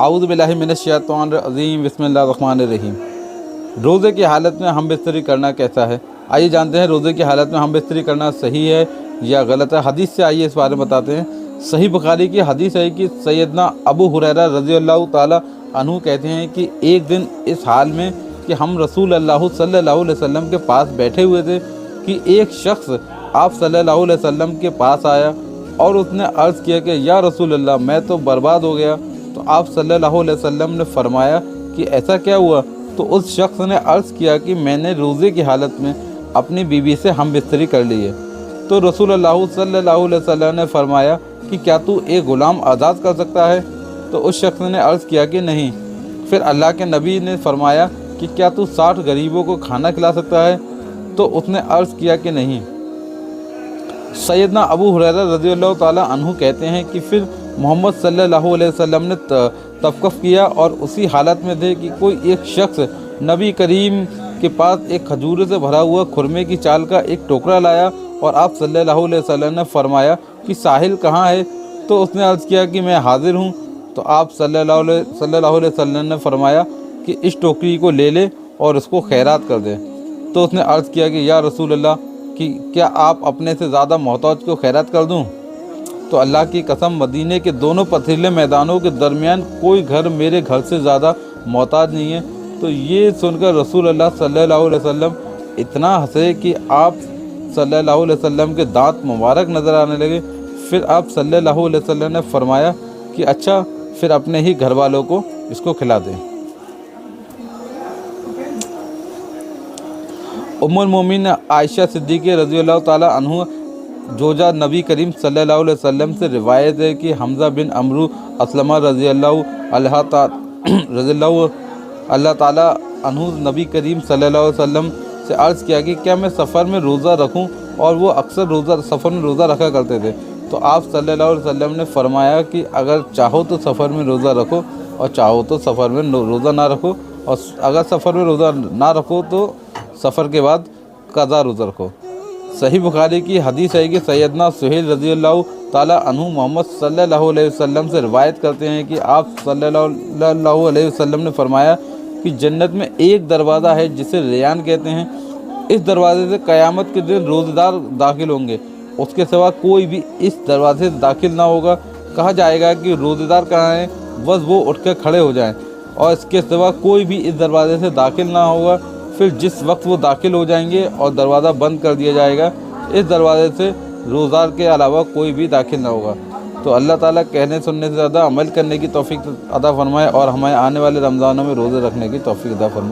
اعوذ باللہ من الشیطان الرجیم بسم اللہ الرحمن الرحیم۔ روزے کی حالت میں ہم بستری کرنا کیسا ہے؟ آئیے جانتے ہیں روزے کی حالت میں ہم بستری کرنا صحیح ہے یا غلط ہے۔ حدیث سے آئیے اس بارے میں بتاتے ہیں۔ صحیح بخاری کی حدیث ہے کہ سیدنا ابو ہریرہ رضی اللہ تعالی عنہ کہتے ہیں کہ ایک دن اس حال میں کہ ہم رسول اللہ صلی اللہ علیہ وسلم کے پاس بیٹھے ہوئے تھے کہ ایک شخص آپ صلی اللہ علیہ وسلم کے پاس آیا اور اس نے عرض کیا کہ یا رسول اللہ میں تو برباد ہو گیا۔ تو آپ صلی اللہ علیہ وسلم نے فرمایا کہ ایسا کیا ہوا؟ تو اس شخص نے عرض کیا کہ میں نے روزے کی حالت میں اپنی بیوی سے ہم بستری کر لی ہے۔ تو رسول اللہ صلی اللہ علیہ وسلم نے فرمایا کہ کیا تو ایک غلام آزاد کر سکتا ہے؟ تو اس شخص نے عرض کیا کہ نہیں۔ پھر اللہ کے نبی نے فرمایا کہ کیا تو 60 غریبوں کو کھانا کھلا سکتا ہے؟ تو اس نے عرض کیا کہ نہیں۔ سیدنا ابو ہریرہ رضی اللہ تعالیٰ عنہ کہتے ہیں کہ پھر محمد صلی اللہ علیہ وسلم نے توقف کیا اور اسی حالت میں تھے کہ کوئی ایک شخص نبی کریم کے پاس ایک کھجور سے بھرا ہوا خرمے کی چال کا ایک ٹوکرا لایا اور آپ صلی اللہ علیہ وسلم نے فرمایا کہ ساحل کہاں ہے؟ تو اس نے عرض کیا کہ میں حاضر ہوں۔ تو آپ صلی اللہ علیہ وسلم نے فرمایا کہ اس ٹوکری کو لے لے اور اس کو خیرات کر دے۔ تو اس نے عرض کیا کہ یا رسول اللہ کہ کیا آپ اپنے سے زیادہ محتاج کو خیرات کر دوں؟ تو اللہ کی قسم مدینے کے دونوں پتھریلے میدانوں کے درمیان کوئی گھر میرے گھر سے زیادہ محتاج نہیں ہے۔ تو یہ سن کر رسول اللہ صلی اللہ علیہ وسلم اتنا ہنسے کہ آپ صلی اللہ علیہ وسلم کے دانت مبارک نظر آنے لگے۔ پھر آپ صلی اللہ علیہ وسلم نے فرمایا کہ اچھا پھر اپنے ہی گھر والوں کو اس کو کھلا دیں۔ ام المومنین عائشہ صدیقہ رضی اللہ تعالیٰ عنہ زوجہ نبی کریم صلی اللہ علیہ وسلم سے روایت ہے کہ حمزہ بن عمرو اسلمہ رضی اللہ تعالیٰ عنہ نبی کریم صلی اللہ علیہ وسلم سے عرض کیا کہ کیا میں سفر میں روزہ رکھوں؟ اور وہ اکثر سفر میں روزہ رکھا کرتے تھے۔ تو آپ صلی اللہ علیہ وسلم نے فرمایا کہ اگر چاہو تو سفر میں روزہ رکھو اور چاہو تو سفر میں روزہ نہ رکھو، اور اگر سفر میں روزہ نہ رکھو تو سفر کے بعد قضا روزہ رکھو۔ صحیح بخاری کی حدیث ہے کہ سیدنا سہیل رضی اللہ تعالیٰ عنہ محمد صلی اللہ علیہ وسلم سے روایت کرتے ہیں کہ آپ صلی اللہ علیہ وسلم نے فرمایا کہ جنت میں ایک دروازہ ہے جسے ریان کہتے ہیں، اس دروازے سے قیامت کے دن روزہ دار داخل ہوں گے، اس کے سوا کوئی بھی اس دروازے سے داخل نہ ہوگا۔ کہا جائے گا کہ روزہ دار کہاں ہیں؟ بس وہ اٹھ کر کھڑے ہو جائیں، اور اس کے سوا کوئی بھی اس دروازے سے داخل نہ ہوگا۔ پھر جس وقت وہ داخل ہو جائیں گے اور دروازہ بند کر دیا جائے گا، اس دروازے سے روزدار کے علاوہ کوئی بھی داخل نہ ہوگا۔ تو اللہ تعالیٰ کہنے سننے سے زیادہ عمل کرنے کی توفیق عطا فرمائے اور ہمیں آنے والے رمضانوں میں روزے رکھنے کی توفیق عطا فرمائے۔